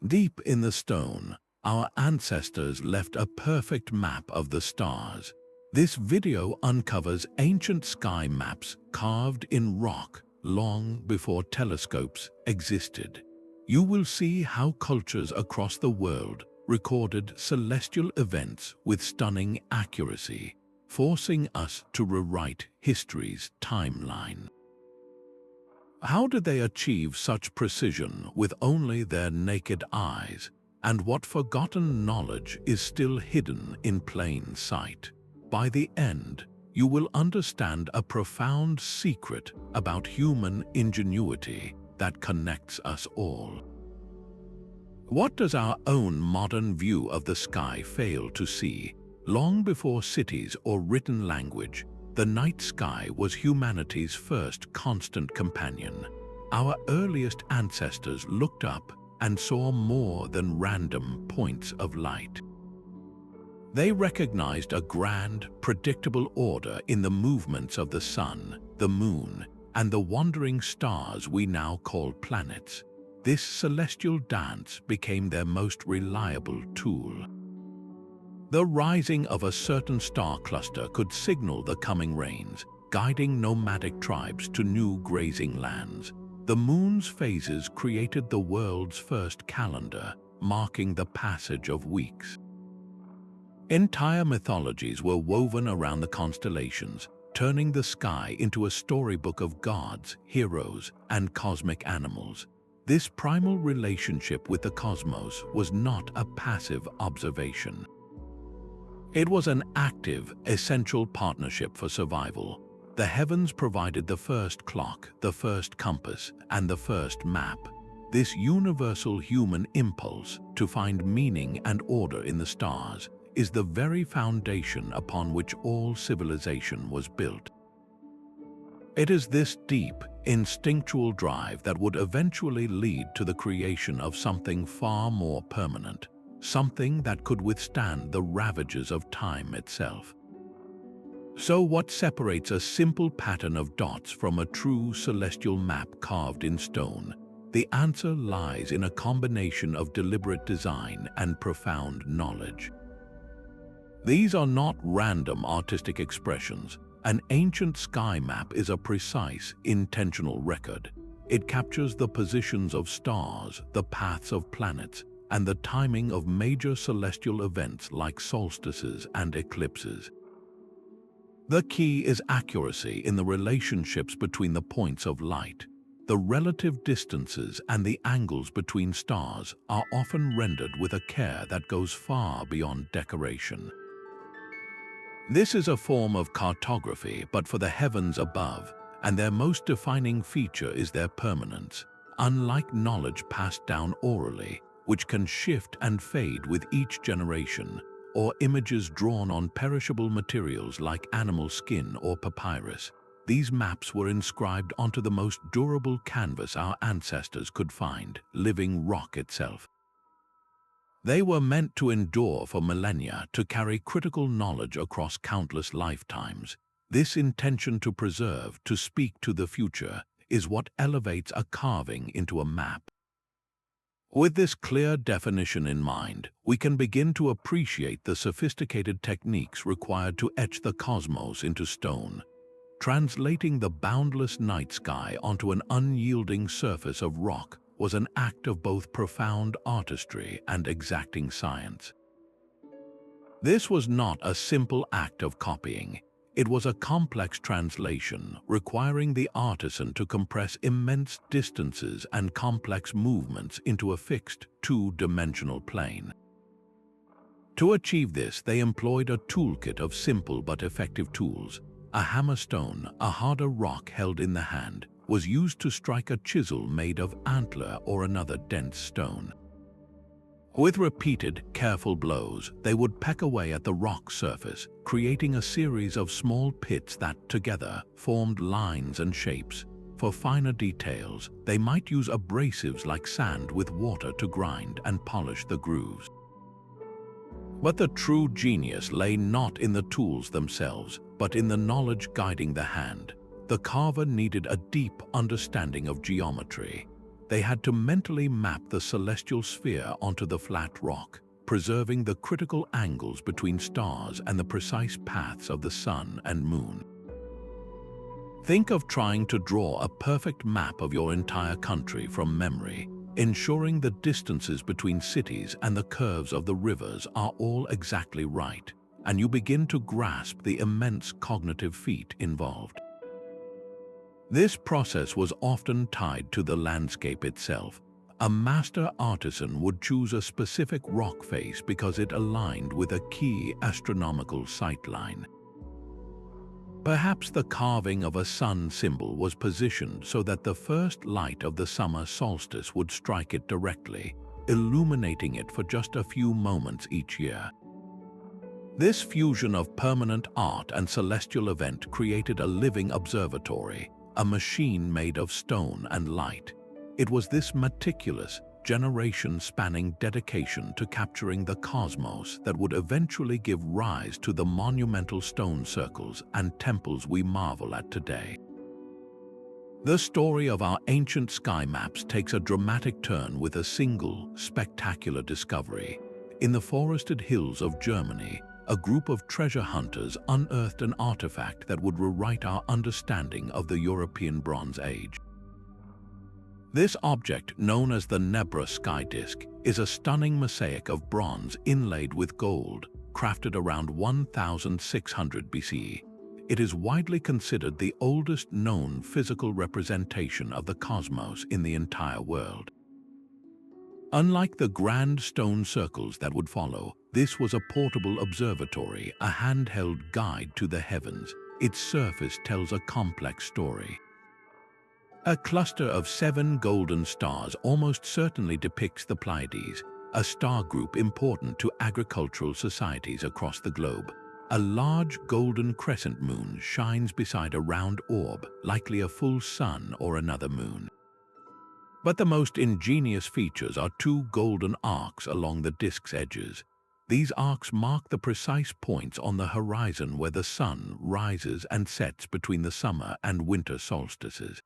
Deep in the stone, our ancestors left a perfect map of the stars. This video uncovers ancient sky maps carved in rock long before telescopes existed. You will see how cultures across the world recorded celestial events with stunning accuracy, forcing us to rewrite history's timeline. How did they achieve such precision with only their naked eyes? And what forgotten knowledge is still hidden in plain sight? By the end, you will understand a profound secret about human ingenuity that connects us all. What does our own modern view of the sky fail to see? Long before cities or written language, the night sky was humanity's first constant companion. Our earliest ancestors looked up and saw more than random points of light. They recognized a grand, predictable order in the movements of the sun, the moon, and the wandering stars we now call planets. This celestial dance became their most reliable tool. The rising of a certain star cluster could signal the coming rains, guiding nomadic tribes to new grazing lands. The moon's phases created the world's first calendar, marking the passage of weeks. Entire mythologies were woven around the constellations, turning the sky into a storybook of gods, heroes, and cosmic animals. This primal relationship with the cosmos was not a passive observation. It was an active, essential partnership for survival. The heavens provided the first clock, the first compass, and the first map. This universal human impulse to find meaning and order in the stars is the very foundation upon which all civilization was built. It is this deep, instinctual drive that would eventually lead to the creation of something far more permanent, something that could withstand the ravages of time itself. So what separates a simple pattern of dots from a true celestial map carved in stone? The answer lies in a combination of deliberate design and profound knowledge. These are not random artistic expressions. An ancient sky map is a precise, intentional record. It captures the positions of stars, the paths of planets, and the timing of major celestial events like solstices and eclipses. The key is accuracy in the relationships between the points of light. The relative distances and the angles between stars are often rendered with a care that goes far beyond decoration. This is a form of cartography, but for the heavens above, and their most defining feature is their permanence. Unlike knowledge passed down orally, which can shift and fade with each generation, or images drawn on perishable materials like animal skin or papyrus, these maps were inscribed onto the most durable canvas our ancestors could find, living rock itself. They were meant to endure for millennia, to carry critical knowledge across countless lifetimes. This intention to preserve, to speak to the future, is what elevates a carving into a map. With this clear definition in mind, we can begin to appreciate the sophisticated techniques required to etch the cosmos into stone. Translating the boundless night sky onto an unyielding surface of rock was an act of both profound artistry and exacting science. This was not a simple act of copying. It was a complex translation requiring the artisan to compress immense distances and complex movements into a fixed, two-dimensional plane. To achieve this, they employed a toolkit of simple but effective tools. A hammerstone, a harder rock held in the hand, was used to strike a chisel made of antler or another dense stone. With repeated, careful blows, they would peck away at the rock surface, creating a series of small pits that, together, formed lines and shapes. For finer details, they might use abrasives like sand with water to grind and polish the grooves. But the true genius lay not in the tools themselves, but in the knowledge guiding the hand. The carver needed a deep understanding of geometry. they had to mentally map the celestial sphere onto the flat rock, preserving the critical angles between stars and the precise paths of the sun and moon. Think of trying to draw a perfect map of your entire country from memory, ensuring the distances between cities and the curves of the rivers are all exactly right, and you begin to grasp the immense cognitive feat involved. This process was often tied to the landscape itself. A master artisan would choose a specific rock face because it aligned with a key astronomical sightline. Perhaps the carving of a sun symbol was positioned so that the first light of the summer solstice would strike it directly, illuminating it for just a few moments each year. This fusion of permanent art and celestial event created a living observatory, a machine made of stone and light. It was this meticulous, generation-spanning dedication to capturing the cosmos that would eventually give rise to the monumental stone circles and temples we marvel at today. The story of our ancient sky maps takes a dramatic turn with a single, spectacular discovery. In the forested hills of Germany, a group of treasure hunters unearthed an artifact that would rewrite our understanding of the European Bronze Age. This object, known as the Nebra Sky Disk, is a stunning mosaic of bronze inlaid with gold, crafted around 1600 BCE. It is widely considered the oldest known physical representation of the cosmos in the entire world. Unlike the grand stone circles that would follow, this was a portable observatory, a handheld guide to the heavens. Its surface tells a complex story. A cluster of 7 golden stars almost certainly depicts the Pleiades, a star group important to agricultural societies across the globe. A large golden crescent moon shines beside a round orb, likely a full sun or another moon. But the most ingenious features are 2 golden arcs along the disk's edges. These arcs mark the precise points on the horizon where the sun rises and sets between the summer and winter solstices.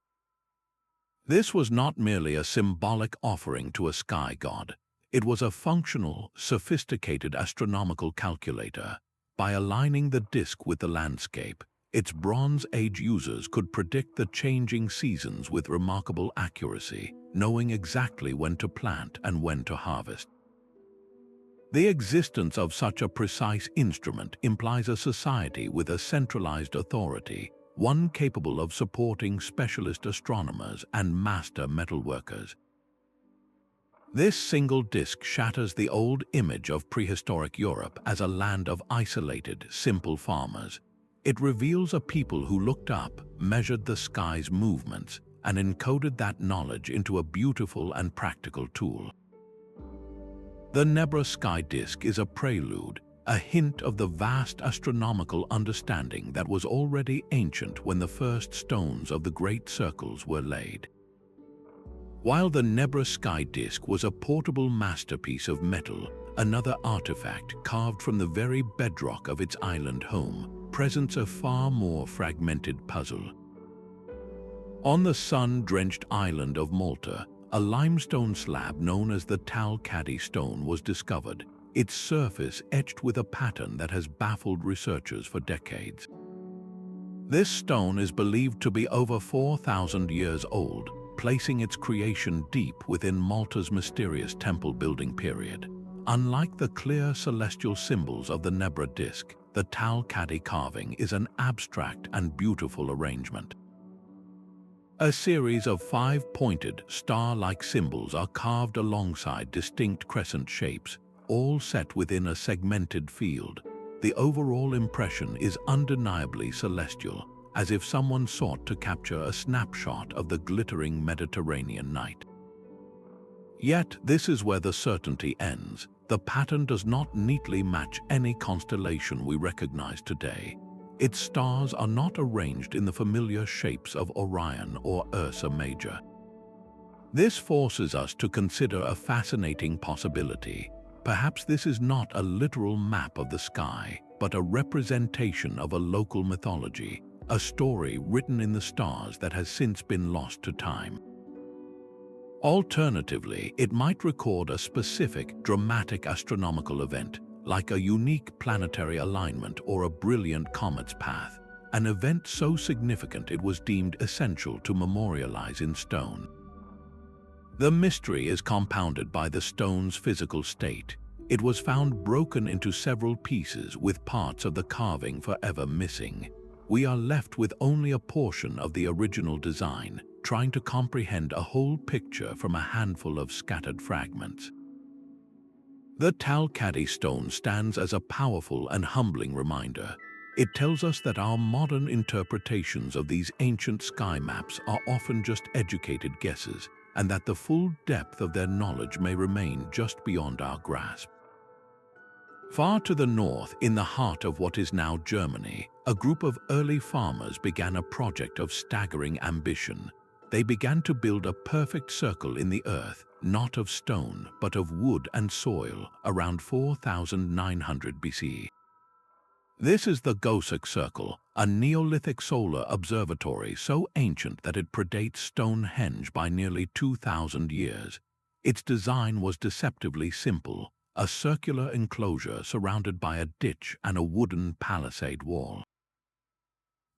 This was not merely a symbolic offering to a sky god. It was a functional, sophisticated astronomical calculator. By aligning the disk with the landscape, its Bronze Age users could predict the changing seasons with remarkable accuracy, knowing exactly when to plant and when to harvest. The existence of such a precise instrument implies a society with a centralized authority, one capable of supporting specialist astronomers and master metalworkers. This single disk shatters the old image of prehistoric Europe as a land of isolated, simple farmers. It reveals a people who looked up, measured the sky's movements, and encoded that knowledge into a beautiful and practical tool. The Nebra Sky Disk is a prelude, a hint of the vast astronomical understanding that was already ancient when the first stones of the great circles were laid. While the Nebra Sky Disk was a portable masterpiece of metal, another artifact carved from the very bedrock of its island home presents a far more fragmented puzzle. On the sun-drenched island of Malta, a limestone slab known as the Tal Qadi Stone was discovered, its surface etched with a pattern that has baffled researchers for decades. This stone is believed to be over 4,000 years old, placing its creation deep within Malta's mysterious temple-building period. Unlike the clear celestial symbols of the Nebra disk, the Tal Qadi carving is an abstract and beautiful arrangement. A series of 5-pointed, star-like symbols are carved alongside distinct crescent shapes, all set within a segmented field. The overall impression is undeniably celestial, as if someone sought to capture a snapshot of the glittering Mediterranean night. Yet, this is where the certainty ends. The pattern does not neatly match any constellation we recognize today. Its stars are not arranged in the familiar shapes of Orion or Ursa Major. This forces us to consider a fascinating possibility. Perhaps this is not a literal map of the sky, but a representation of a local mythology, a story written in the stars that has since been lost to time. Alternatively, it might record a specific, dramatic astronomical event, like a unique planetary alignment or a brilliant comet's path, an event so significant it was deemed essential to memorialize in stone. The mystery is compounded by the stone's physical state. It was found broken into several pieces with parts of the carving forever missing. We are left with only a portion of the original design, trying to comprehend a whole picture from a handful of scattered fragments. The Tal Qadi Stone stands as a powerful and humbling reminder. It tells us that our modern interpretations of these ancient sky maps are often just educated guesses, and that the full depth of their knowledge may remain just beyond our grasp. Far to the north, in the heart of what is now Germany, a group of early farmers began a project of staggering ambition. They began to build a perfect circle in the earth, not of stone, but of wood and soil, around 4900 BC. This is the Goseck Circle, a Neolithic solar observatory so ancient that it predates Stonehenge by nearly 2,000 years. Its design was deceptively simple, a circular enclosure surrounded by a ditch and a wooden palisade wall.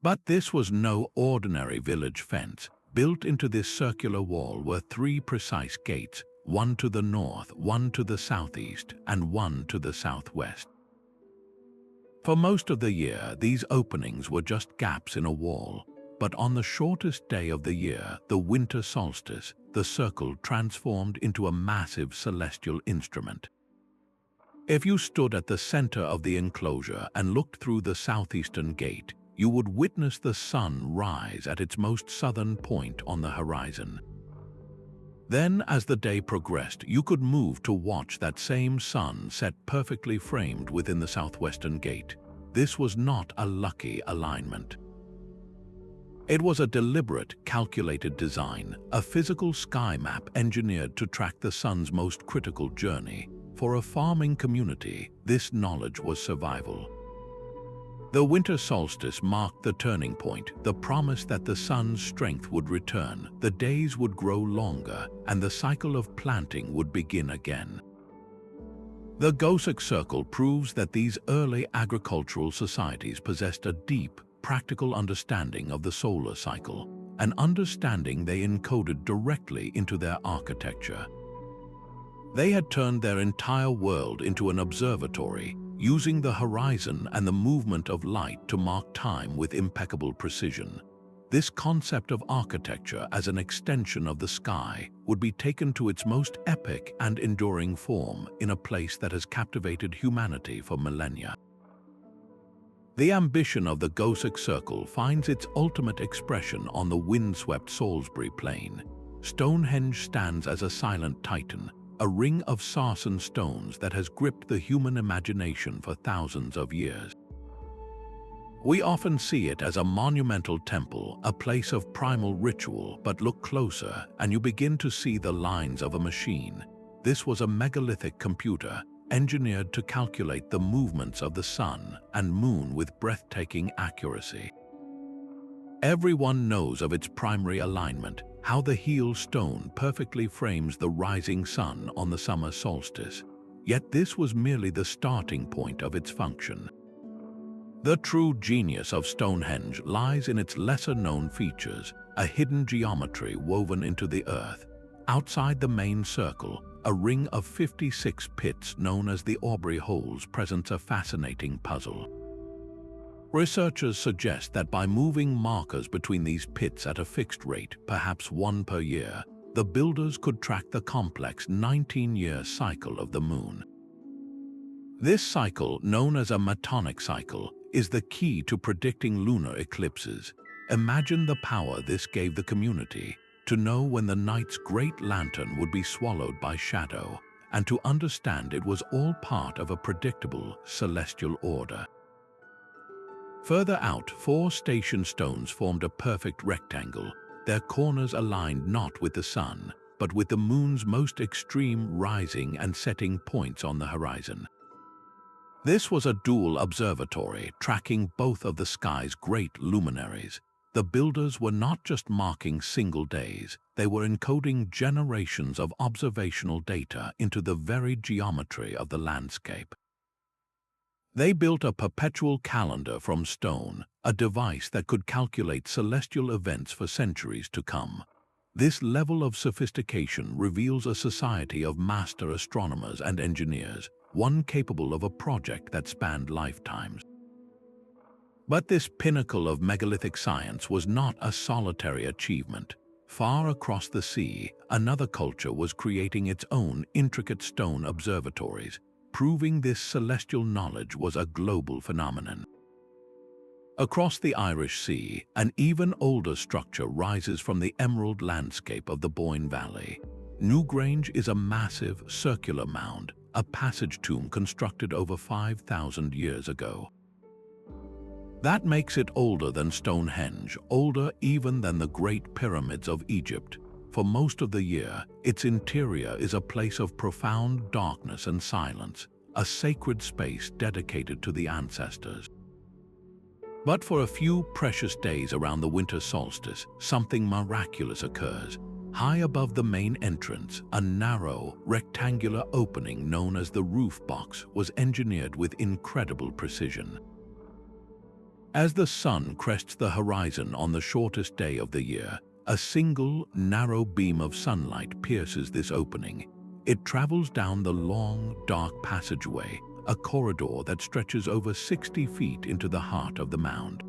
But this was no ordinary village fence. Built into this circular wall were 3 precise gates, one to the north, one to the southeast, and one to the southwest. For most of the year, these openings were just gaps in a wall, but on the shortest day of the year, the winter solstice, the circle transformed into a massive celestial instrument. If you stood at the center of the enclosure and looked through the southeastern gate, you would witness the sun rise at its most southern point on the horizon. Then, as the day progressed, you could move to watch that same sun set perfectly framed within the southwestern gate. This was not a lucky alignment. It was a deliberate, calculated design, a physical sky map engineered to track the sun's most critical journey. For a farming community, this knowledge was survival. The winter solstice marked the turning point, the promise that the sun's strength would return, the days would grow longer, and the cycle of planting would begin again. The Goseck Circle proves that these early agricultural societies possessed a deep, practical understanding of the solar cycle, an understanding they encoded directly into their architecture. They had turned their entire world into an observatory, using the horizon and the movement of light to mark time with impeccable precision. This concept of architecture as an extension of the sky would be taken to its most epic and enduring form in a place that has captivated humanity for millennia. The ambition of the Goseck Circle finds its ultimate expression on the windswept Salisbury Plain. Stonehenge stands as a silent titan, a ring of sarsen stones that has gripped the human imagination for thousands of years. We often see it as a monumental temple, a place of primal ritual, but look closer and you begin to see the lines of a machine. This was a megalithic computer, engineered to calculate the movements of the sun and moon with breathtaking accuracy. Everyone knows of its primary alignment, how the heel stone perfectly frames the rising sun on the summer solstice. Yet this was merely the starting point of its function. The true genius of Stonehenge lies in its lesser-known features, a hidden geometry woven into the earth. Outside the main circle, a ring of 56 pits known as the Aubrey holes presents a fascinating puzzle. Researchers suggest that by moving markers between these pits at a fixed rate, perhaps one per year, the builders could track the complex 19-year cycle of the moon. This cycle, known as a metonic cycle, is the key to predicting lunar eclipses. Imagine the power this gave the community to know when the night's great lantern would be swallowed by shadow, and to understand it was all part of a predictable celestial order. Further out, 4 station stones formed a perfect rectangle, their corners aligned not with the sun, but with the moon's most extreme rising and setting points on the horizon. This was a dual observatory tracking both of the sky's great luminaries. The builders were not just marking single days, they were encoding generations of observational data into the very geometry of the landscape. They built a perpetual calendar from stone, a device that could calculate celestial events for centuries to come. This level of sophistication reveals a society of master astronomers and engineers, one capable of a project that spanned lifetimes. But this pinnacle of megalithic science was not a solitary achievement. Far across the sea, another culture was creating its own intricate stone observatories, proving this celestial knowledge was a global phenomenon. Across the Irish Sea, an even older structure rises from the emerald landscape of the Boyne Valley. Newgrange is a massive, circular mound, a passage tomb constructed over 5,000 years ago. That makes it older than Stonehenge, older even than the Great Pyramids of Egypt. For most of the year, its interior is a place of profound darkness and silence, a sacred space dedicated to the ancestors. But for a few precious days around the winter solstice, something miraculous occurs. High above the main entrance, a narrow, rectangular opening known as the roof box was engineered with incredible precision. As the sun crests the horizon on the shortest day of the year, a single, narrow beam of sunlight pierces this opening. It travels down the long, dark passageway, a corridor that stretches over 60 feet into the heart of the mound.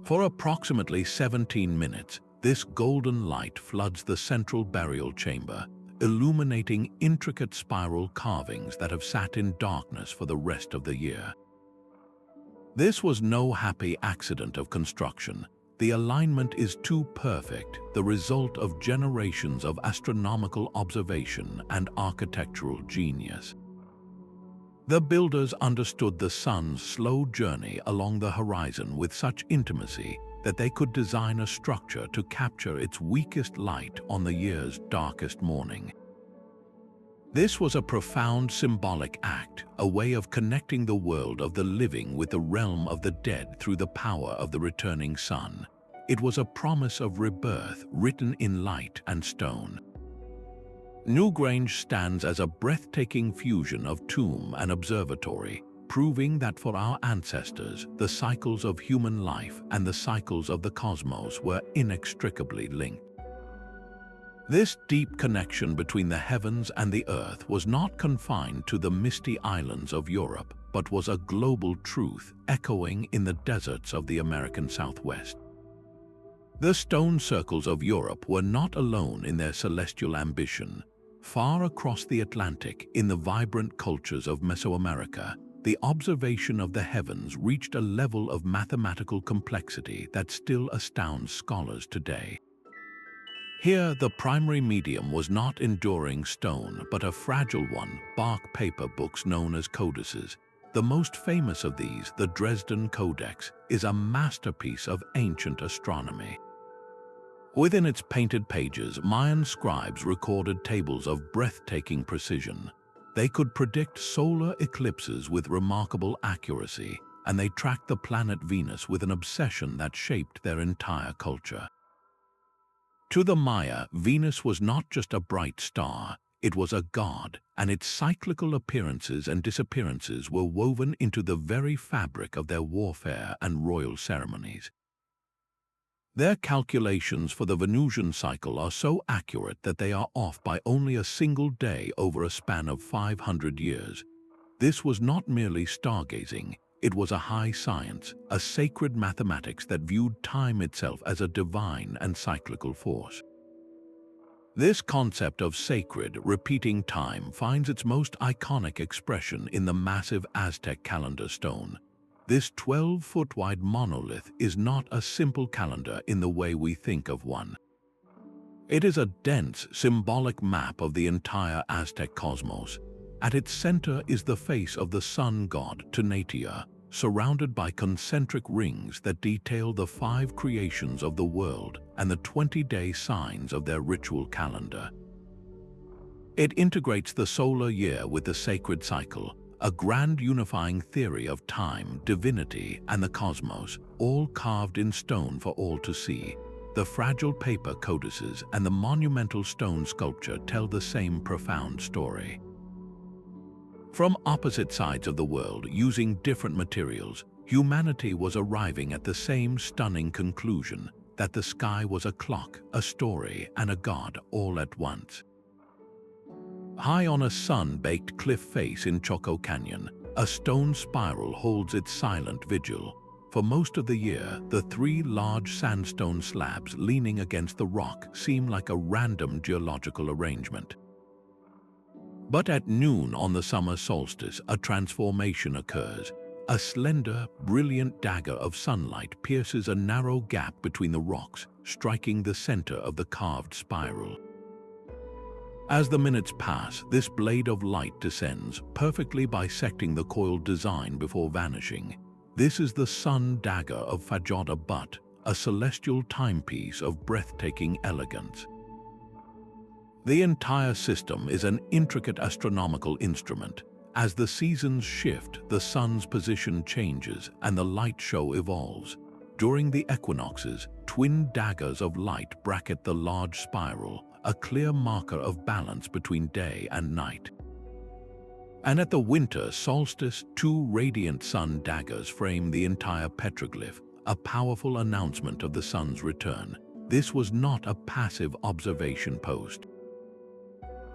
For approximately 17 minutes, this golden light floods the central burial chamber, illuminating intricate spiral carvings that have sat in darkness for the rest of the year. This was no happy accident of construction. The alignment is too perfect, the result of generations of astronomical observation and architectural genius. The builders understood the sun's slow journey along the horizon with such intimacy that they could design a structure to capture its weakest light on the year's darkest morning. This was a profound symbolic act, a way of connecting the world of the living with the realm of the dead through the power of the returning sun. It was a promise of rebirth written in light and stone. Newgrange stands as a breathtaking fusion of tomb and observatory, proving that for our ancestors, the cycles of human life and the cycles of the cosmos were inextricably linked. This deep connection between the heavens and the earth was not confined to the misty islands of Europe, but was a global truth echoing in the deserts of the American Southwest. The stone circles of Europe were not alone in their celestial ambition. Far across the Atlantic, in the vibrant cultures of Mesoamerica, the observation of the heavens reached a level of mathematical complexity that still astounds scholars today. Here, the primary medium was not enduring stone, but a fragile one, bark paper books known as codices. The most famous of these, the Dresden Codex, is a masterpiece of ancient astronomy. Within its painted pages, Mayan scribes recorded tables of breathtaking precision. They could predict solar eclipses with remarkable accuracy, and they tracked the planet Venus with an obsession that shaped their entire culture. To the Maya, Venus was not just a bright star, it was a god, and its cyclical appearances and disappearances were woven into the very fabric of their warfare and royal ceremonies. Their calculations for the Venusian cycle are so accurate that they are off by only a single day over a span of 500 years. This was not merely stargazing. It was a high science, a sacred mathematics that viewed time itself as a divine and cyclical force. This concept of sacred, repeating time finds its most iconic expression in the massive Aztec calendar stone. This 12-foot-wide monolith is not a simple calendar in the way we think of one. It is a dense, symbolic map of the entire Aztec cosmos. At its center is the face of the sun god, Tonatiuh, surrounded by concentric rings that detail the 5 creations of the world and the 20-day signs of their ritual calendar. It integrates the solar year with the sacred cycle, a grand unifying theory of time, divinity, and the cosmos, all carved in stone for all to see. The fragile paper codices and the monumental stone sculpture tell the same profound story. From opposite sides of the world, using different materials, humanity was arriving at the same stunning conclusion that the sky was a clock, a story, and a god all at once. High on a sun-baked cliff face in Choco Canyon, a stone spiral holds its silent vigil. For most of the year, the three large sandstone slabs leaning against the rock seem like a random geological arrangement. But at noon on the summer solstice, a transformation occurs. A slender, brilliant dagger of sunlight pierces a narrow gap between the rocks, striking the center of the carved spiral. As the minutes pass, this blade of light descends, perfectly bisecting the coiled design before vanishing. This is the sun dagger of Fajada Butte, a celestial timepiece of breathtaking elegance. The entire system is an intricate astronomical instrument. As the seasons shift, the sun's position changes and the light show evolves. During the equinoxes, twin daggers of light bracket the large spiral, a clear marker of balance between day and night. And at the winter solstice, two radiant sun daggers frame the entire petroglyph, a powerful announcement of the sun's return. This was not a passive observation post.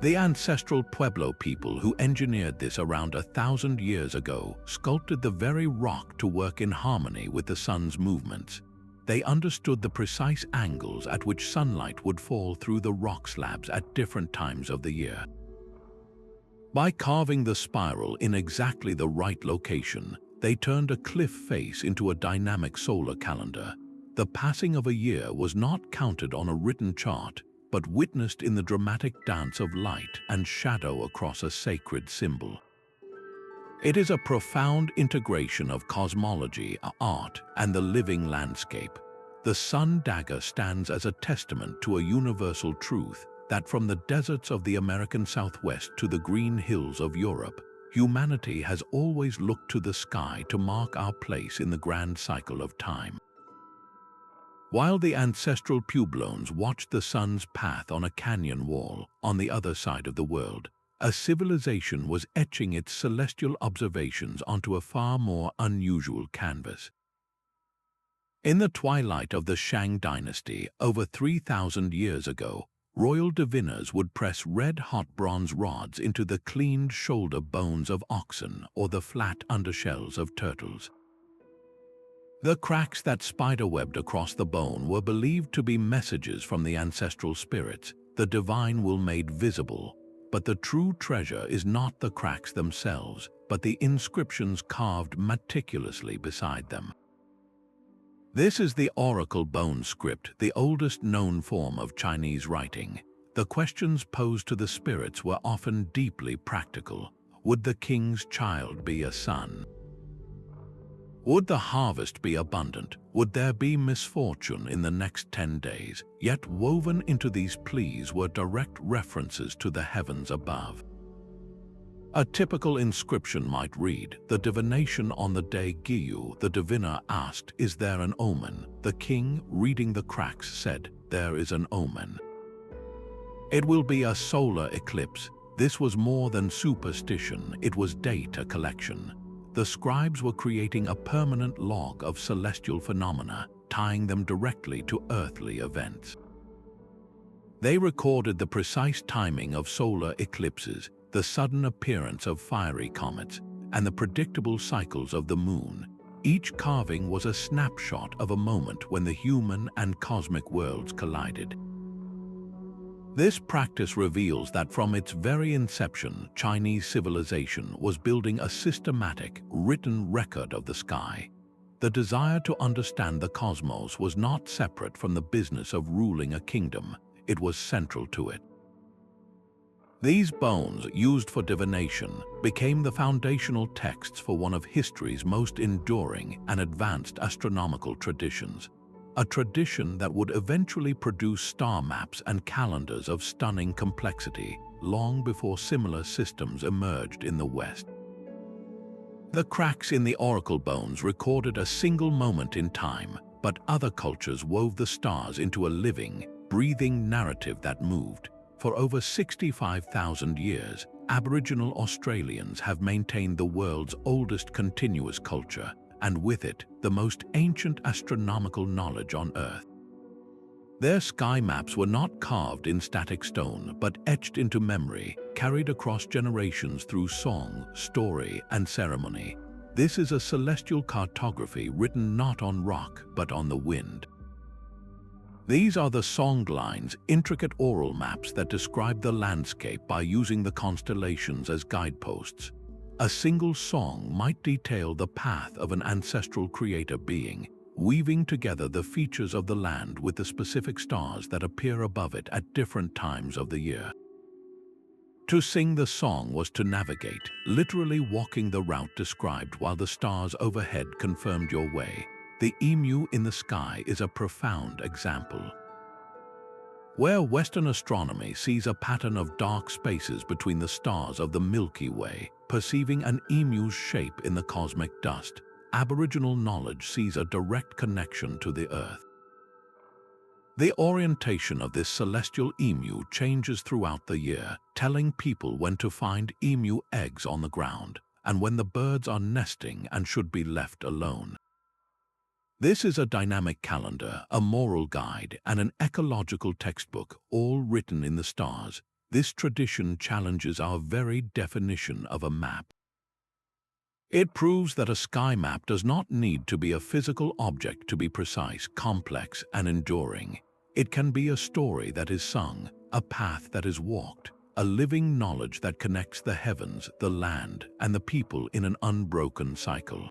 The ancestral Pueblo people who engineered this around 1,000 years ago sculpted the very rock to work in harmony with the sun's movements. They understood the precise angles at which sunlight would fall through the rock slabs at different times of the year. By carving the spiral in exactly the right location, they turned a cliff face into a dynamic solar calendar. The passing of a year was not counted on a written chart, but witnessed in the dramatic dance of light and shadow across a sacred symbol. It is a profound integration of cosmology, art, and the living landscape. The sun dagger stands as a testament to a universal truth that from the deserts of the American Southwest to the green hills of Europe, humanity has always looked to the sky to mark our place in the grand cycle of time. While the ancestral Puebloans watched the sun's path on a canyon wall on the other side of the world, a civilization was etching its celestial observations onto a far more unusual canvas. In the twilight of the Shang dynasty, over 3,000 years ago, royal diviners would press red-hot bronze rods into the cleaned shoulder bones of oxen or the flat undershells of turtles. The cracks that spiderwebbed across the bone were believed to be messages from the ancestral spirits, the divine will made visible. But the true treasure is not the cracks themselves, but the inscriptions carved meticulously beside them. This is the oracle bone script, the oldest known form of Chinese writing. The questions posed to the spirits were often deeply practical. Would the king's child be a son? Would the harvest be abundant? Would there be misfortune in the next 10 days? Yet woven into these pleas were direct references to the heavens above. A typical inscription might read, "The divination on the day Giyu, the diviner asked, 'Is there an omen?' The king, reading the cracks, said, 'There is an omen. It will be a solar eclipse.' This was more than superstition, it was data collection. The scribes were creating a permanent log of celestial phenomena, tying them directly to earthly events. They recorded the precise timing of solar eclipses, the sudden appearance of fiery comets, and the predictable cycles of the moon. Each carving was a snapshot of a moment when the human and cosmic worlds collided. This practice reveals that from its very inception, Chinese civilization was building a systematic, written record of the sky. The desire to understand the cosmos was not separate from the business of ruling a kingdom, it was central to it. These bones, used for divination, became the foundational texts for one of history's most enduring and advanced astronomical traditions. A tradition that would eventually produce star maps and calendars of stunning complexity long before similar systems emerged in the West. The cracks in the oracle bones recorded a single moment in time, but other cultures wove the stars into a living, breathing narrative that moved. For over 65,000 years, Aboriginal Australians have maintained the world's oldest continuous culture, and with it, the most ancient astronomical knowledge on Earth. Their sky maps were not carved in static stone, but etched into memory, carried across generations through song, story, and ceremony. This is a celestial cartography written not on rock, but on the wind. These are the Songlines, intricate oral maps that describe the landscape by using the constellations as guideposts. A single song might detail the path of an ancestral creator being, weaving together the features of the land with the specific stars that appear above it at different times of the year. To sing the song was to navigate, literally walking the route described while the stars overhead confirmed your way. The emu in the sky is a profound example. Where Western astronomy sees a pattern of dark spaces between the stars of the Milky Way, perceiving an emu's shape in the cosmic dust, Aboriginal knowledge sees a direct connection to the Earth. The orientation of this celestial emu changes throughout the year, telling people when to find emu eggs on the ground, and when the birds are nesting and should be left alone. This is a dynamic calendar, a moral guide, and an ecological textbook, all written in the stars. This tradition challenges our very definition of a map. It proves that a sky map does not need to be a physical object to be precise, complex, and enduring. It can be a story that is sung, a path that is walked, a living knowledge that connects the heavens, the land, and the people in an unbroken cycle.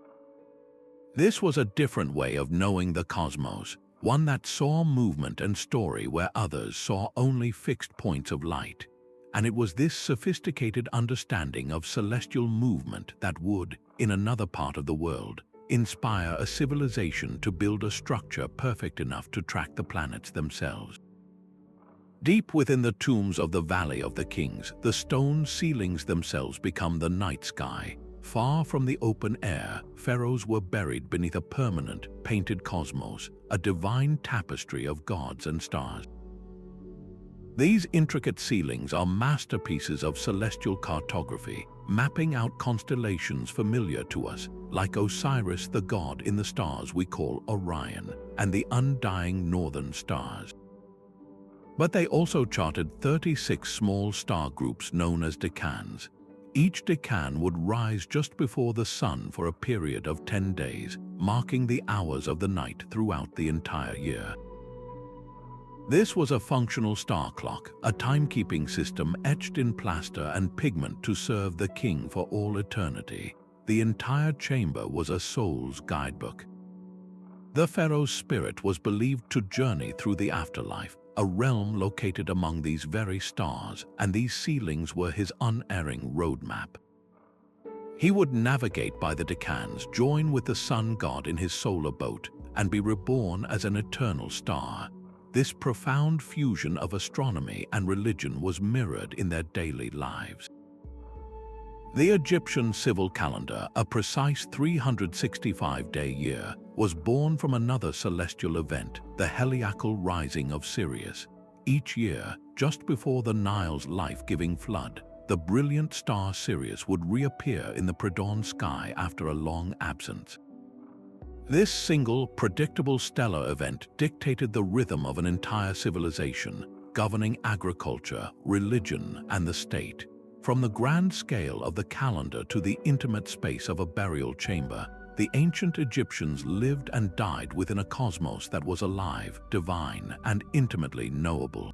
This was a different way of knowing the cosmos, one that saw movement and story where others saw only fixed points of light. And it was this sophisticated understanding of celestial movement that would, in another part of the world, inspire a civilization to build a structure perfect enough to track the planets themselves. Deep within the tombs of the Valley of the Kings, the stone ceilings themselves become the night sky. Far from the open air, pharaohs were buried beneath a permanent, painted cosmos, a divine tapestry of gods and stars. These intricate ceilings are masterpieces of celestial cartography, mapping out constellations familiar to us, like Osiris, the god in the stars we call Orion, and the undying northern stars. But they also charted 36 small star groups known as decans. Each decan would rise just before the sun for a period of 10 days, marking the hours of the night throughout the entire year. This was a functional star clock, a timekeeping system etched in plaster and pigment to serve the king for all eternity. The entire chamber was a soul's guidebook. The pharaoh's spirit was believed to journey through the afterlife, a realm located among these very stars, and these ceilings were his unerring roadmap. He would navigate by the decans, join with the sun god in his solar boat, and be reborn as an eternal star. This profound fusion of astronomy and religion was mirrored in their daily lives. The Egyptian civil calendar, a precise 365-day year, was born from another celestial event, the heliacal rising of Sirius. Each year, just before the Nile's life-giving flood, the brilliant star Sirius would reappear in the pre-dawn sky after a long absence. This single, predictable stellar event dictated the rhythm of an entire civilization, governing agriculture, religion, and the state. From the grand scale of the calendar to the intimate space of a burial chamber, the ancient Egyptians lived and died within a cosmos that was alive, divine, and intimately knowable.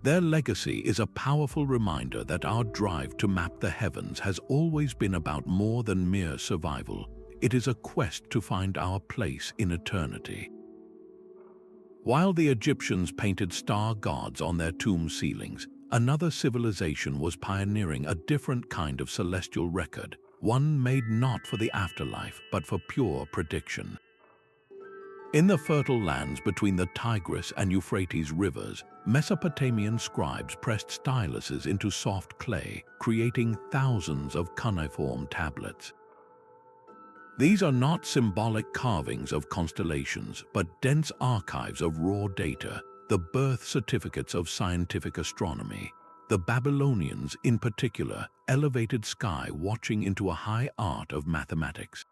Their legacy is a powerful reminder that our drive to map the heavens has always been about more than mere survival. It is a quest to find our place in eternity. While the Egyptians painted star gods on their tomb ceilings, another civilization was pioneering a different kind of celestial record, one made not for the afterlife but for pure prediction. In the fertile lands between the Tigris and Euphrates rivers, Mesopotamian scribes pressed styluses into soft clay, creating thousands of cuneiform tablets. These are not symbolic carvings of constellations, but dense archives of raw data, the birth certificates of scientific astronomy. The Babylonians, in particular, elevated sky watching into a high art of mathematics.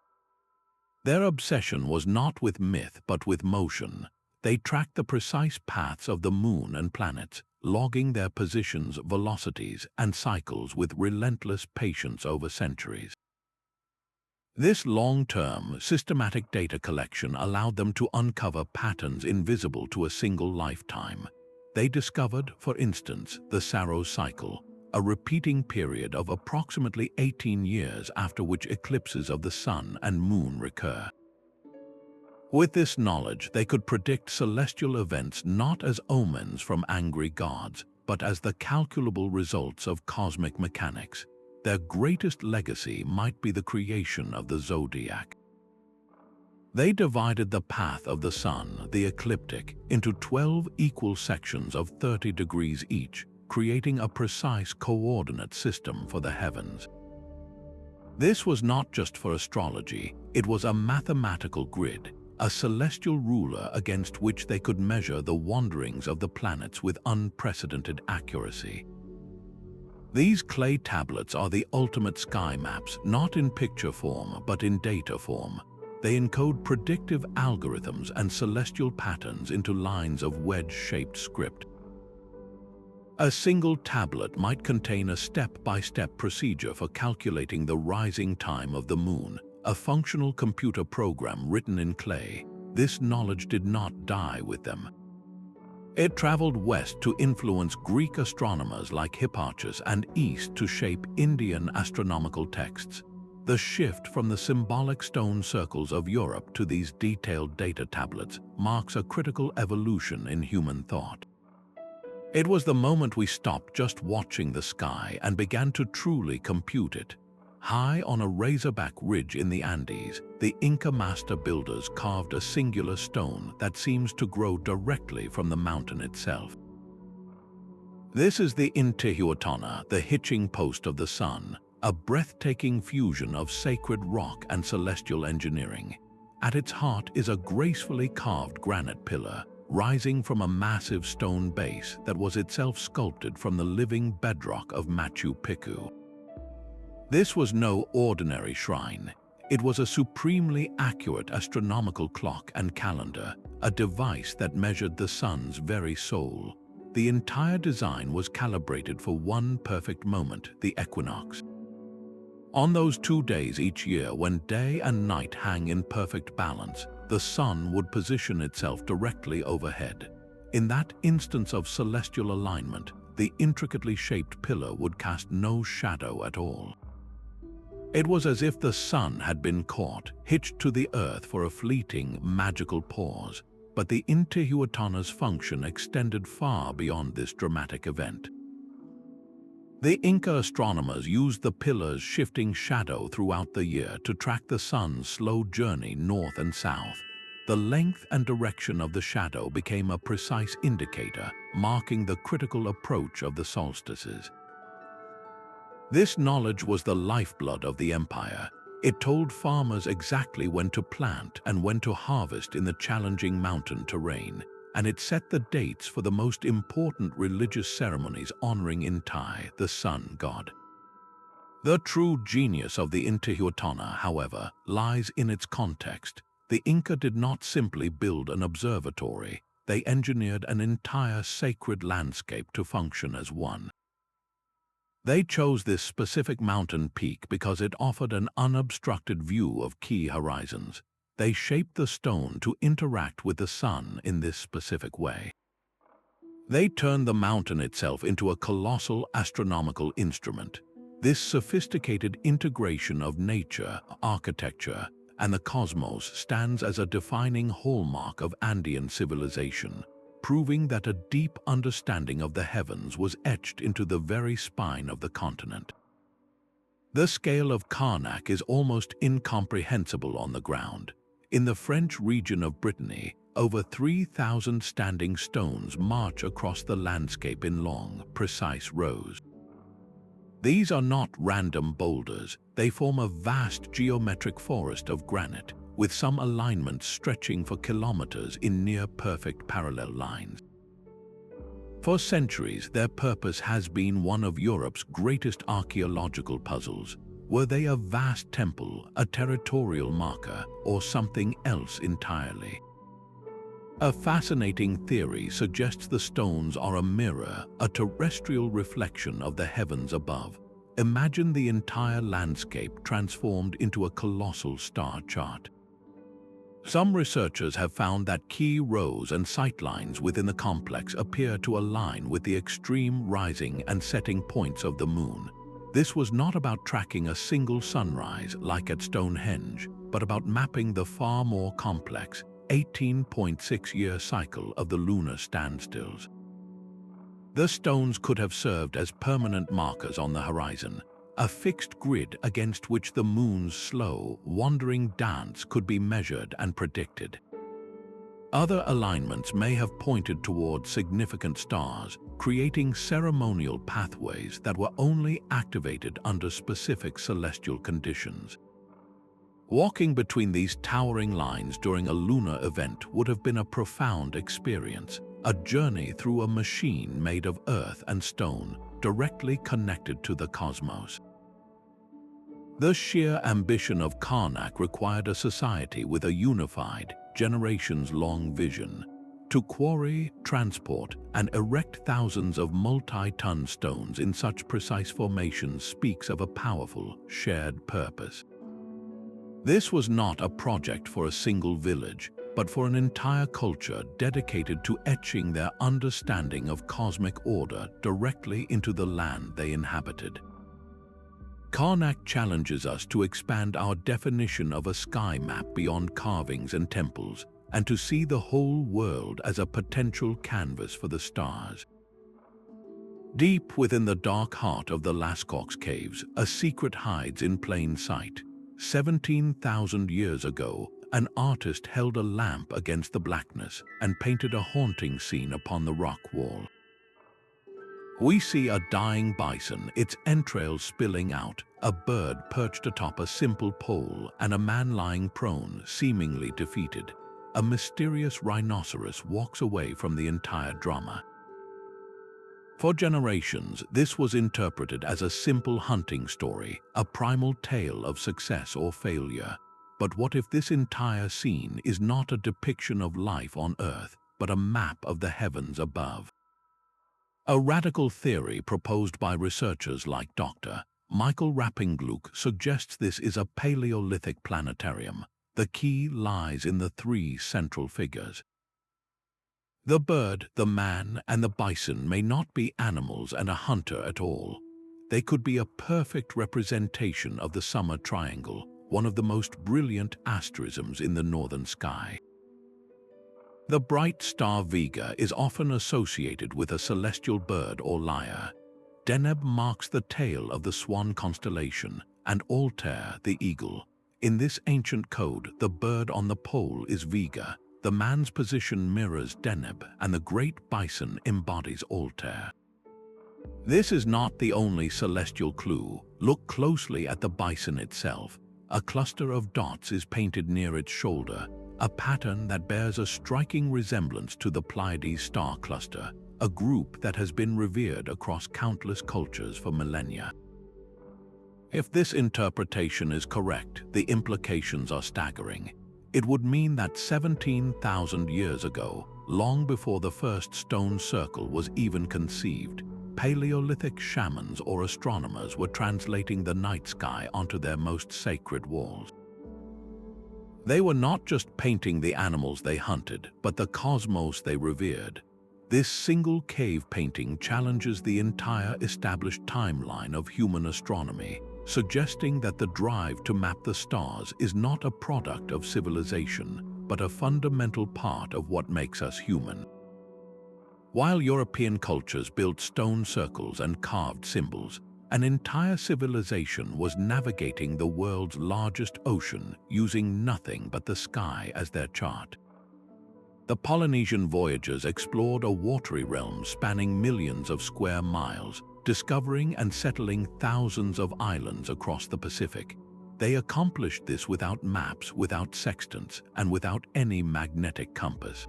Their obsession was not with myth but with motion. They tracked the precise paths of the moon and planets, logging their positions, velocities, and cycles with relentless patience over centuries. This long-term, systematic data collection allowed them to uncover patterns invisible to a single lifetime. They discovered, for instance, the Saros cycle, a repeating period of approximately 18 years after which eclipses of the sun and moon recur. With this knowledge, they could predict celestial events not as omens from angry gods, but as the calculable results of cosmic mechanics. Their greatest legacy might be the creation of the zodiac. They divided the path of the sun, the ecliptic, into 12 equal sections of 30 degrees each, creating a precise coordinate system for the heavens. This was not just for astrology, it was a mathematical grid, a celestial ruler against which they could measure the wanderings of the planets with unprecedented accuracy. These clay tablets are the ultimate sky maps, not in picture form, but in data form. They encode predictive algorithms and celestial patterns into lines of wedge-shaped script. A single tablet might contain a step-by-step procedure for calculating the rising time of the moon, a functional computer program written in clay. This knowledge did not die with them. It traveled west to influence Greek astronomers like Hipparchus and east to shape Indian astronomical texts. The shift from the symbolic stone circles of Europe to these detailed data tablets marks a critical evolution in human thought. It was the moment we stopped just watching the sky and began to truly compute it. High on a razorback ridge in the Andes, the Inca master builders carved a singular stone that seems to grow directly from the mountain itself. This is the Intihuatana, the hitching post of the sun, a breathtaking fusion of sacred rock and celestial engineering. At its heart is a gracefully carved granite pillar, rising from a massive stone base that was itself sculpted from the living bedrock of Machu Picchu. This was no ordinary shrine. It was a supremely accurate astronomical clock and calendar, a device that measured the sun's very soul. The entire design was calibrated for one perfect moment, the equinox. On those 2 days each year when day and night hang in perfect balance, the sun would position itself directly overhead. In that instance of celestial alignment, the intricately shaped pillar would cast no shadow at all. It was as if the sun had been caught, hitched to the earth for a fleeting, magical pause, but the Intihuatana's function extended far beyond this dramatic event. The Inca astronomers used the pillar's shifting shadow throughout the year to track the sun's slow journey north and south. The length and direction of the shadow became a precise indicator, marking the critical approach of the solstices. This knowledge was the lifeblood of the empire. It told farmers exactly when to plant and when to harvest in the challenging mountain terrain, and it set the dates for the most important religious ceremonies honoring Inti, the sun god. The true genius of the Intihuatana, however, lies in its context. The Inca did not simply build an observatory, they engineered an entire sacred landscape to function as one. They chose this specific mountain peak because it offered an unobstructed view of key horizons. They shaped the stone to interact with the sun in this specific way. They turned the mountain itself into a colossal astronomical instrument. This sophisticated integration of nature, architecture, and the cosmos stands as a defining hallmark of Andean civilization, proving that a deep understanding of the heavens was etched into the very spine of the continent. The scale of Carnac is almost incomprehensible on the ground. In the French region of Brittany, over 3,000 standing stones march across the landscape in long, precise rows. These are not random boulders, they form a vast geometric forest of granite, with some alignments stretching for kilometers in near-perfect parallel lines. For centuries, their purpose has been one of Europe's greatest archaeological puzzles. Were they a vast temple, a territorial marker, or something else entirely? A fascinating theory suggests the stones are a mirror, a terrestrial reflection of the heavens above. Imagine the entire landscape transformed into a colossal star chart. Some researchers have found that key rows and sightlines within the complex appear to align with the extreme rising and setting points of the moon. This was not about tracking a single sunrise like at Stonehenge, but about mapping the far more complex 18.6-year cycle of the lunar standstills. The stones could have served as permanent markers on the horizon, a fixed grid against which the moon's slow, wandering dance could be measured and predicted. Other alignments may have pointed toward significant stars, creating ceremonial pathways that were only activated under specific celestial conditions. Walking between these towering lines during a lunar event would have been a profound experience, a journey through a machine made of earth and stone, directly connected to the cosmos. The sheer ambition of Carnac required a society with a unified, generations-long vision. To quarry, transport, and erect thousands of multi-ton stones in such precise formations speaks of a powerful, shared purpose. This was not a project for a single village, but for an entire culture dedicated to etching their understanding of cosmic order directly into the land they inhabited. Carnac challenges us to expand our definition of a sky map beyond carvings and temples, and to see the whole world as a potential canvas for the stars. Deep within the dark heart of the Lascaux caves, a secret hides in plain sight. 17,000 years ago, an artist held a lamp against the blackness and painted a haunting scene upon the rock wall. We see a dying bison, its entrails spilling out, a bird perched atop a simple pole, and a man lying prone, seemingly defeated. A mysterious rhinoceros walks away from the entire drama. For generations, this was interpreted as a simple hunting story, a primal tale of success or failure. But what if this entire scene is not a depiction of life on Earth, but a map of the heavens above? A radical theory proposed by researchers like Dr. Michael Rappingluke suggests this is a Paleolithic planetarium. The key lies in the three central figures. The bird, the man, and the bison may not be animals and a hunter at all. They could be a perfect representation of the summer triangle, one of the most brilliant asterisms in the northern sky. The bright star Vega is often associated with a celestial bird or lyre. Deneb marks the tail of the swan constellation, and Altair the eagle. In this ancient code, the bird on the pole is Vega, the man's position mirrors Deneb, and the great bison embodies Altair. This is not the only celestial clue. Look closely at the bison itself. A cluster of dots is painted near its shoulder, a pattern that bears a striking resemblance to the Pleiades star cluster, a group that has been revered across countless cultures for millennia. If this interpretation is correct, the implications are staggering. It would mean that 17,000 years ago, long before the first stone circle was even conceived, Paleolithic shamans or astronomers were translating the night sky onto their most sacred walls. They were not just painting the animals they hunted, but the cosmos they revered. This single cave painting challenges the entire established timeline of human astronomy, suggesting that the drive to map the stars is not a product of civilization, but a fundamental part of what makes us human. While European cultures built stone circles and carved symbols, An entire civilization was navigating the world's largest ocean using nothing but the sky as their chart. The Polynesian voyagers explored a watery realm spanning millions of square miles, discovering and settling thousands of islands across the Pacific. They accomplished this without maps, without sextants, and without any magnetic compass.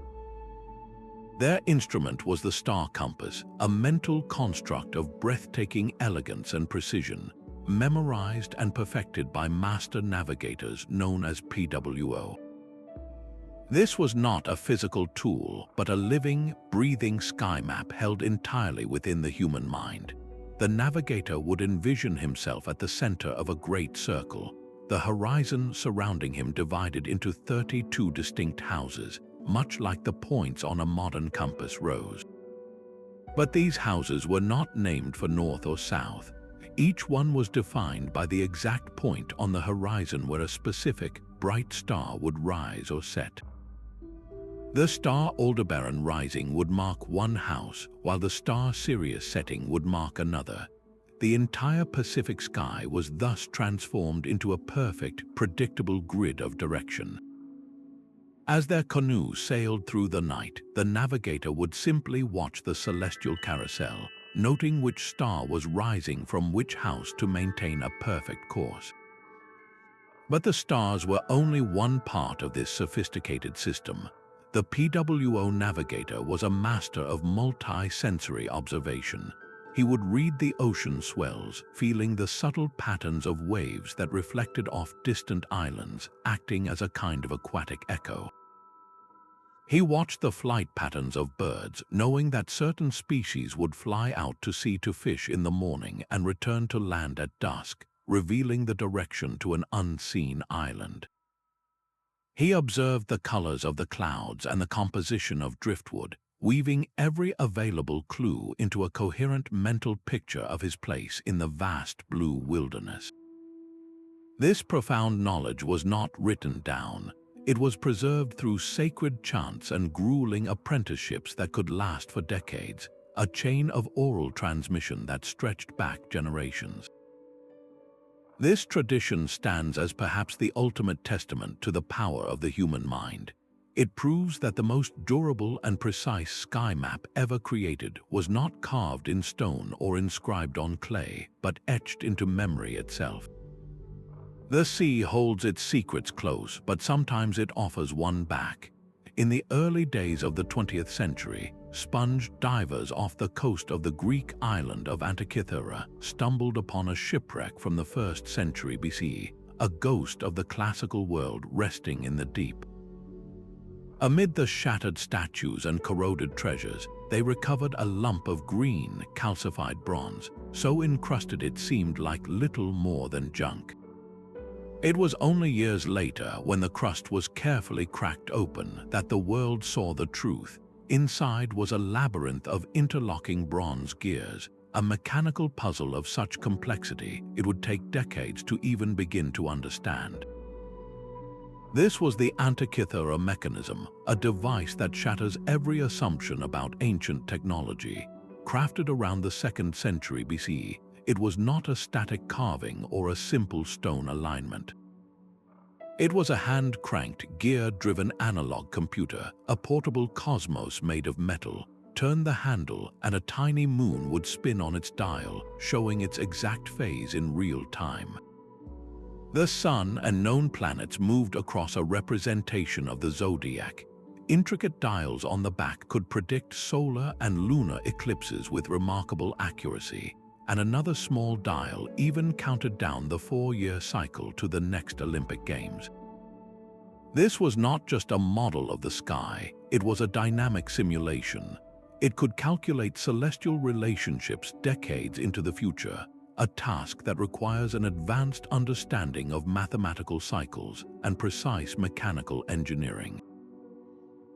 Their instrument was the star compass, a mental construct of breathtaking elegance and precision, memorized and perfected by master navigators known as PWO. This was not a physical tool, but a living, breathing sky map held entirely within the human mind. The navigator would envision himself at the center of a great circle, the horizon surrounding him divided into 32 distinct houses, much like the points on a modern compass rose. But these houses were not named for north or south. Each one was defined by the exact point on the horizon where a specific, bright star would rise or set. The star Aldebaran rising would mark one house, while the star Sirius setting would mark another. The entire Pacific sky was thus transformed into a perfect, predictable grid of direction. As their canoe sailed through the night, the navigator would simply watch the celestial carousel, noting which star was rising from which house to maintain a perfect course. But the stars were only one part of this sophisticated system. The PWO navigator was a master of multi-sensory observation. He would read the ocean swells, feeling the subtle patterns of waves that reflected off distant islands, acting as a kind of aquatic echo. He watched the flight patterns of birds, knowing that certain species would fly out to sea to fish in the morning and return to land at dusk, revealing the direction to an unseen island. He observed the colors of the clouds and the composition of driftwood, weaving every available clue into a coherent mental picture of his place in the vast blue wilderness. This profound knowledge was not written down. It was preserved through sacred chants and grueling apprenticeships that could last for decades, a chain of oral transmission that stretched back generations. This tradition stands as perhaps the ultimate testament to the power of the human mind. It proves that the most durable and precise sky map ever created was not carved in stone or inscribed on clay, but etched into memory itself. The sea holds its secrets close, but sometimes it offers one back. In the early days of the 20th century, sponge divers off the coast of the Greek island of Antikythera stumbled upon a shipwreck from the 1st century BCE, a ghost of the classical world resting in the deep. Amid the shattered statues and corroded treasures, they recovered a lump of green, calcified bronze, so encrusted it seemed like little more than junk. It was only years later, when the crust was carefully cracked open, that the world saw the truth. Inside was a labyrinth of interlocking bronze gears, a mechanical puzzle of such complexity it would take decades to even begin to understand. This was the Antikythera mechanism, a device that shatters every assumption about ancient technology. Crafted around the 2nd century BCE, it was not a static carving or a simple stone alignment. It was a hand-cranked, gear-driven analog computer, a portable cosmos made of metal. Turn the handle and a tiny moon would spin on its dial, showing its exact phase in real time. The sun and known planets moved across a representation of the zodiac. Intricate dials on the back could predict solar and lunar eclipses with remarkable accuracy, and another small dial even counted down the 4-year cycle to the next Olympic Games. This was not just a model of the sky, it was a dynamic simulation. It could calculate celestial relationships decades into the future, a task that requires an advanced understanding of mathematical cycles and precise mechanical engineering.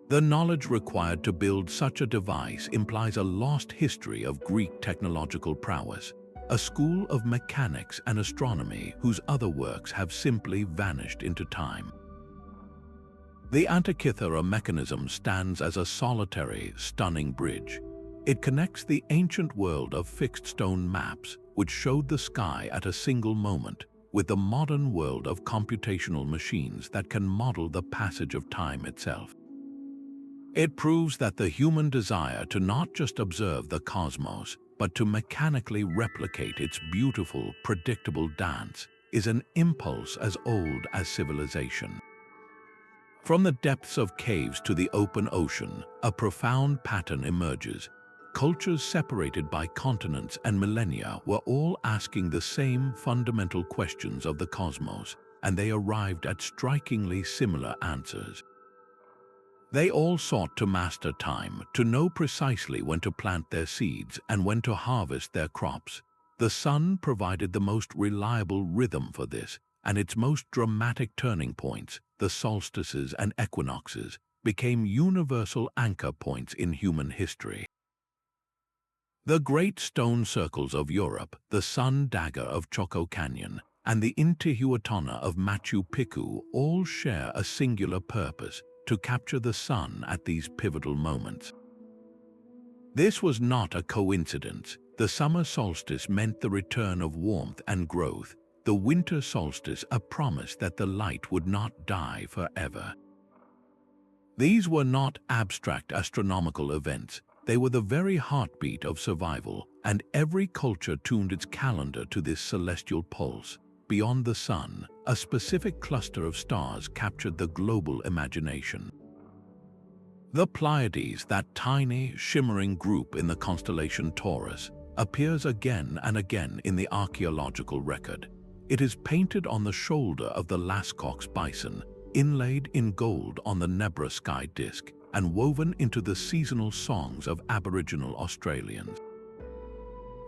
The knowledge required to build such a device implies a lost history of Greek technological prowess, a school of mechanics and astronomy whose other works have simply vanished into time. The Antikythera mechanism stands as a solitary, stunning bridge. It connects the ancient world of fixed stone maps which showed the sky at a single moment, with the modern world of computational machines that can model the passage of time itself. It proves that the human desire to not just observe the cosmos, but to mechanically replicate its beautiful, predictable dance is an impulse as old as civilization. From the depths of caves to the open ocean, a profound pattern emerges. Cultures separated by continents and millennia were all asking the same fundamental questions of the cosmos, and they arrived at strikingly similar answers. They all sought to master time, to know precisely when to plant their seeds and when to harvest their crops. The sun provided the most reliable rhythm for this, and its most dramatic turning points, the solstices and equinoxes, became universal anchor points in human history. The great stone circles of Europe, the Sun Dagger of Choco Canyon, and the Intihuatana of Machu Picchu all share a singular purpose: to capture the sun at these pivotal moments. This was not a coincidence. The summer solstice meant the return of warmth and growth, the winter solstice a promise that the light would not die forever. These were not abstract astronomical events. They were the very heartbeat of survival, and every culture tuned its calendar to this celestial pulse. Beyond the sun, a specific cluster of stars captured the global imagination. The Pleiades, that tiny, shimmering group in the constellation Taurus, appears again and again in the archaeological record. It is painted on the shoulder of the Lascaux bison, inlaid in gold on the Nebra Sky Disk, and woven into the seasonal songs of Aboriginal Australians.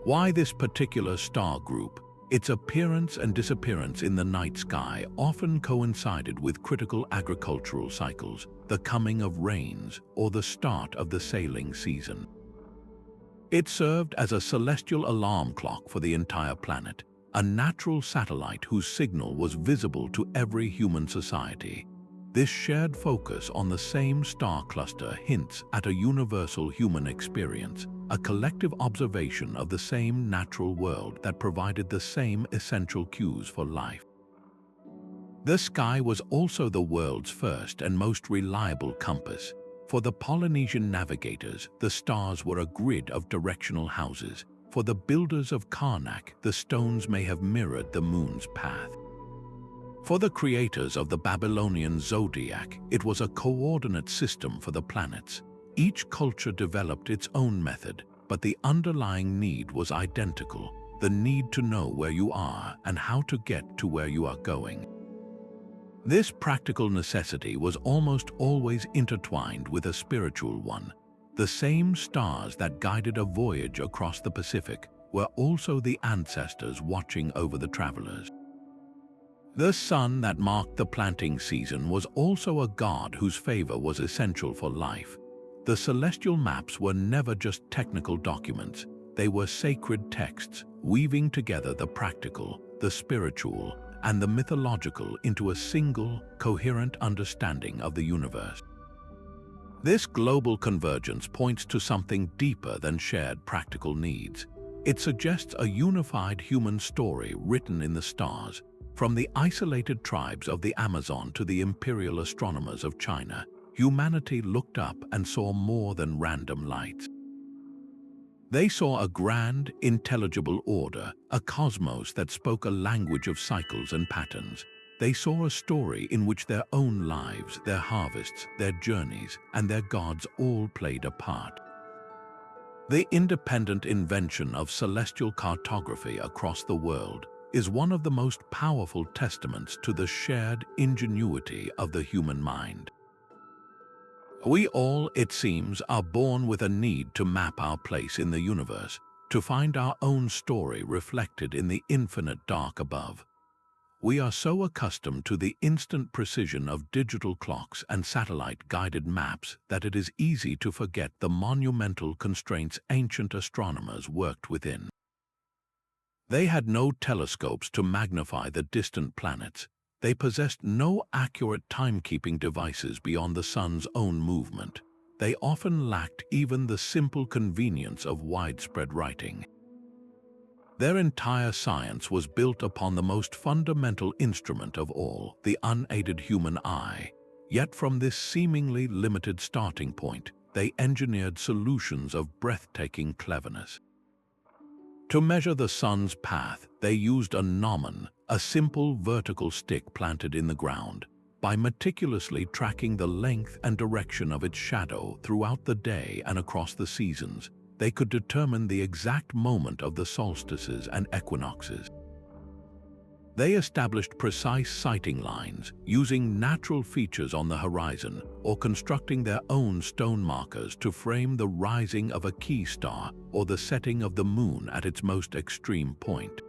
Why this particular star group? Its appearance and disappearance in the night sky often coincided with critical agricultural cycles, the coming of rains, or the start of the sailing season. It served as a celestial alarm clock for the entire planet, a natural satellite whose signal was visible to every human society. This shared focus on the same star cluster hints at a universal human experience, a collective observation of the same natural world that provided the same essential cues for life. The sky was also the world's first and most reliable compass. For the Polynesian navigators, the stars were a grid of directional houses. For the builders of Carnac, the stones may have mirrored the moon's path. For the creators of the Babylonian zodiac, it was a coordinate system for the planets. Each culture developed its own method, but the underlying need was identical: the need to know where you are and how to get to where you are going. This practical necessity was almost always intertwined with a spiritual one. The same stars that guided a voyage across the Pacific were also the ancestors watching over the travelers. The sun that marked the planting season was also a god whose favor was essential for life. The celestial maps were never just technical documents. They were sacred texts, weaving together the practical, the spiritual, and the mythological into a single, coherent understanding of the universe. This global convergence points to something deeper than shared practical needs. It suggests a unified human story written in the stars. From the isolated tribes of the Amazon to the imperial astronomers of China, humanity looked up and saw more than random lights. They saw a grand, intelligible order, a cosmos that spoke a language of cycles and patterns. They saw a story in which their own lives, their harvests, their journeys, and their gods all played a part. The independent invention of celestial cartography across the world is one of the most powerful testaments to the shared ingenuity of the human mind. We all, it seems, are born with a need to map our place in the universe, to find our own story reflected in the infinite dark above. We are so accustomed to the instant precision of digital clocks and satellite-guided maps that it is easy to forget the monumental constraints ancient astronomers worked within. They had no telescopes to magnify the distant planets. They possessed no accurate timekeeping devices beyond the sun's own movement. They often lacked even the simple convenience of widespread writing. Their entire science was built upon the most fundamental instrument of all, the unaided human eye. Yet from this seemingly limited starting point, they engineered solutions of breathtaking cleverness. To measure the sun's path, they used a gnomon, a simple vertical stick planted in the ground. By meticulously tracking the length and direction of its shadow throughout the day and across the seasons, they could determine the exact moment of the solstices and equinoxes. They established precise sighting lines, using natural features on the horizon or constructing their own stone markers to frame the rising of a key star or the setting of the moon at its most extreme point.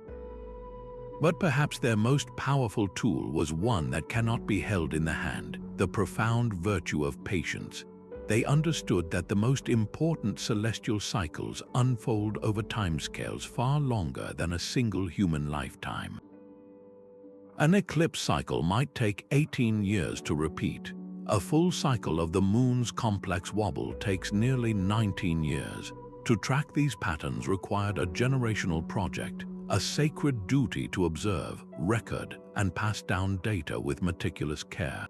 But perhaps their most powerful tool was one that cannot be held in the hand, the profound virtue of patience. They understood that the most important celestial cycles unfold over timescales far longer than a single human lifetime. An eclipse cycle might take 18 years to repeat. A full cycle of the moon's complex wobble takes nearly 19 years. To track these patterns required a generational project, a sacred duty to observe, record, and pass down data with meticulous care.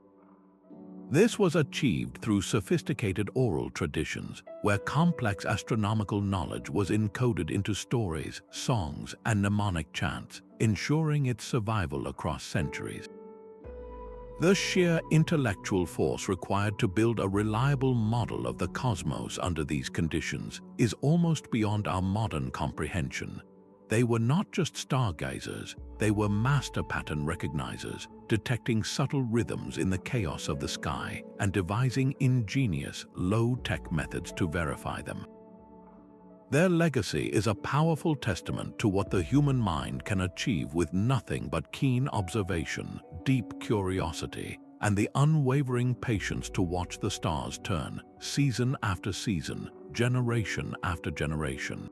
This was achieved through sophisticated oral traditions, where complex astronomical knowledge was encoded into stories, songs, and mnemonic chants, ensuring its survival across centuries. The sheer intellectual force required to build a reliable model of the cosmos under these conditions is almost beyond our modern comprehension. They were not just stargazers, they were master pattern recognizers, detecting subtle rhythms in the chaos of the sky and devising ingenious, low-tech methods to verify them. Their legacy is a powerful testament to what the human mind can achieve with nothing but keen observation, deep curiosity, and the unwavering patience to watch the stars turn, season after season, generation after generation.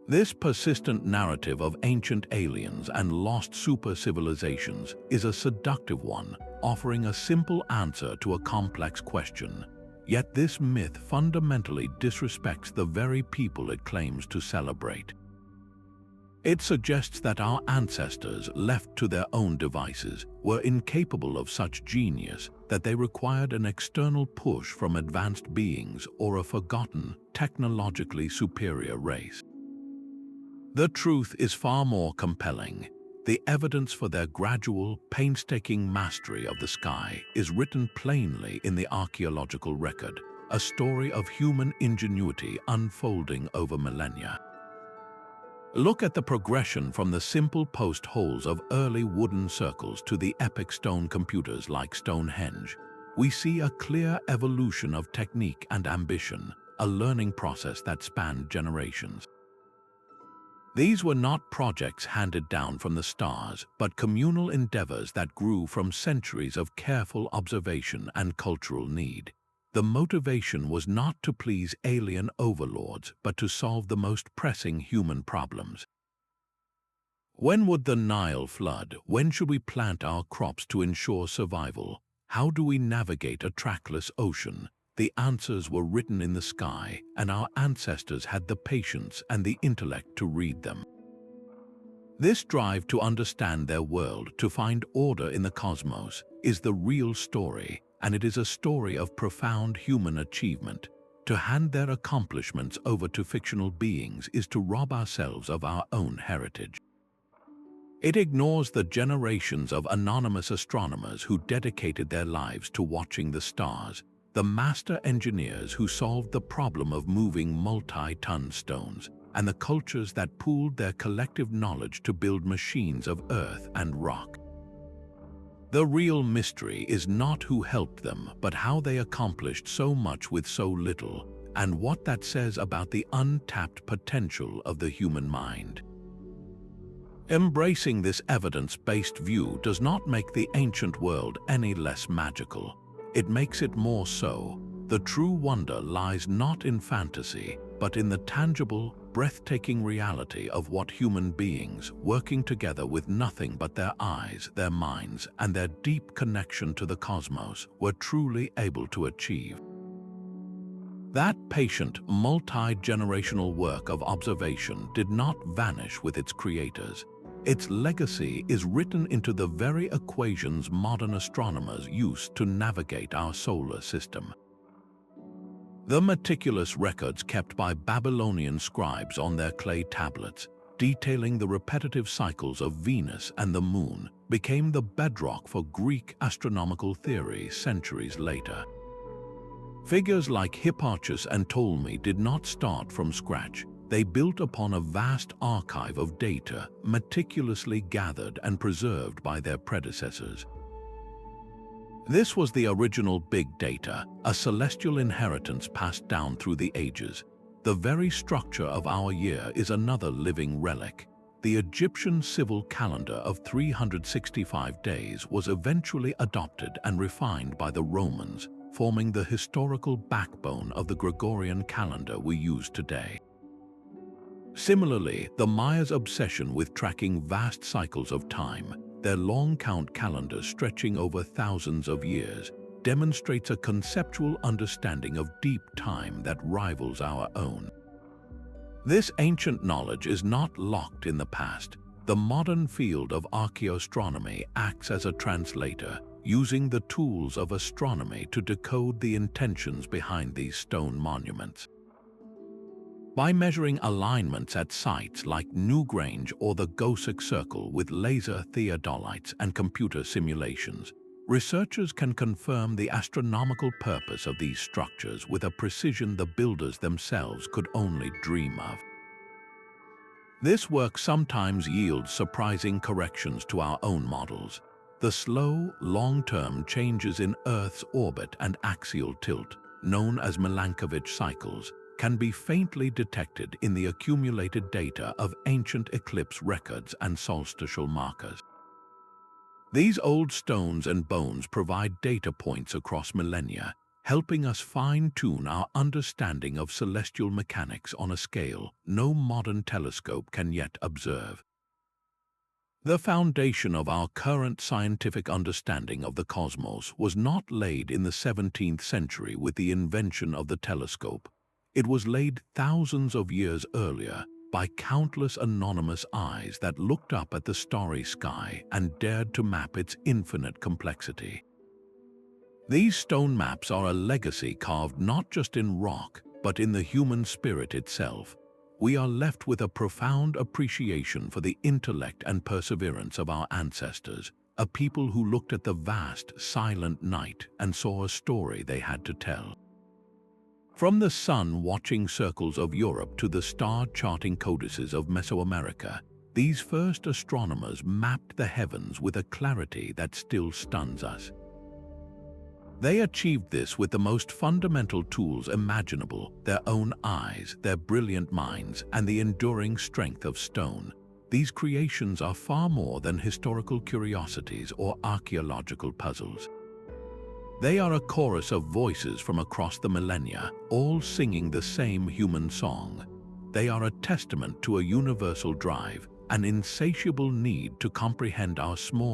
This persistent narrative of ancient aliens and lost super-civilizations is a seductive one, offering a simple answer to a complex question. Yet this myth fundamentally disrespects the very people it claims to celebrate. It suggests that our ancestors, left to their own devices, were incapable of such genius that they required an external push from advanced beings or a forgotten, technologically superior race. The truth is far more compelling. The evidence for their gradual, painstaking mastery of the sky is written plainly in the archaeological record, a story of human ingenuity unfolding over millennia. Look at the progression from the simple post holes of early wooden circles to the epic stone computers like Stonehenge. We see a clear evolution of technique and ambition, a learning process that spanned generations. These were not projects handed down from the stars, but communal endeavors that grew from centuries of careful observation and cultural need. The motivation was not to please alien overlords, but to solve the most pressing human problems. When would the Nile flood? When should we plant our crops to ensure survival? How do we navigate a trackless ocean? The answers were written in the sky, and our ancestors had the patience and the intellect to read them. This drive to understand their world, to find order in the cosmos, is the real story, and it is a story of profound human achievement. To hand their accomplishments over to fictional beings is to rob ourselves of our own heritage. It ignores the generations of anonymous astronomers who dedicated their lives to watching the stars, the master engineers who solved the problem of moving multi-ton stones, and the cultures that pooled their collective knowledge to build machines of earth and rock. The real mystery is not who helped them, but how they accomplished so much with so little, and what that says about the untapped potential of the human mind. Embracing this evidence-based view does not make the ancient world any less magical. It makes it more so. The true wonder lies not in fantasy, but in the tangible, breathtaking reality of what human beings, working together with nothing but their eyes, their minds, and their deep connection to the cosmos, were truly able to achieve. That patient, multi-generational work of observation did not vanish with its creators. Its legacy is written into the very equations modern astronomers use to navigate our solar system. The meticulous records kept by Babylonian scribes on their clay tablets, detailing the repetitive cycles of Venus and the Moon, became the bedrock for Greek astronomical theory centuries later. Figures like Hipparchus and Ptolemy did not start from scratch. They built upon a vast archive of data meticulously gathered and preserved by their predecessors. This was the original big data, a celestial inheritance passed down through the ages. The very structure of our year is another living relic. The Egyptian civil calendar of 365 days was eventually adopted and refined by the Romans, forming the historical backbone of the Gregorian calendar we use today. Similarly, the Mayas' obsession with tracking vast cycles of time, their long count calendars stretching over thousands of years, demonstrates a conceptual understanding of deep time that rivals our own. This ancient knowledge is not locked in the past. The modern field of archaeoastronomy acts as a translator, using the tools of astronomy to decode the intentions behind these stone monuments. By measuring alignments at sites like Newgrange or the Goseck Circle with laser theodolites and computer simulations, researchers can confirm the astronomical purpose of these structures with a precision the builders themselves could only dream of. This work sometimes yields surprising corrections to our own models. The slow, long-term changes in Earth's orbit and axial tilt, known as Milankovitch cycles, can be faintly detected in the accumulated data of ancient eclipse records and solstitial markers. These old stones and bones provide data points across millennia, helping us fine-tune our understanding of celestial mechanics on a scale no modern telescope can yet observe. The foundation of our current scientific understanding of the cosmos was not laid in the 17th century with the invention of the telescope. It was laid thousands of years earlier by countless anonymous eyes that looked up at the starry sky and dared to map its infinite complexity. These stone maps are a legacy carved not just in rock, but in the human spirit itself. We are left with a profound appreciation for the intellect and perseverance of our ancestors, a people who looked at the vast, silent night and saw a story they had to tell. From the sun-watching circles of Europe to the star-charting codices of Mesoamerica, these first astronomers mapped the heavens with a clarity that still stuns us. They achieved this with the most fundamental tools imaginable: their own eyes, their brilliant minds, and the enduring strength of stone. These creations are far more than historical curiosities or archaeological puzzles. They are a chorus of voices from across the millennia, all singing the same human song. They are a testament to a universal drive, an insatiable need to comprehend our small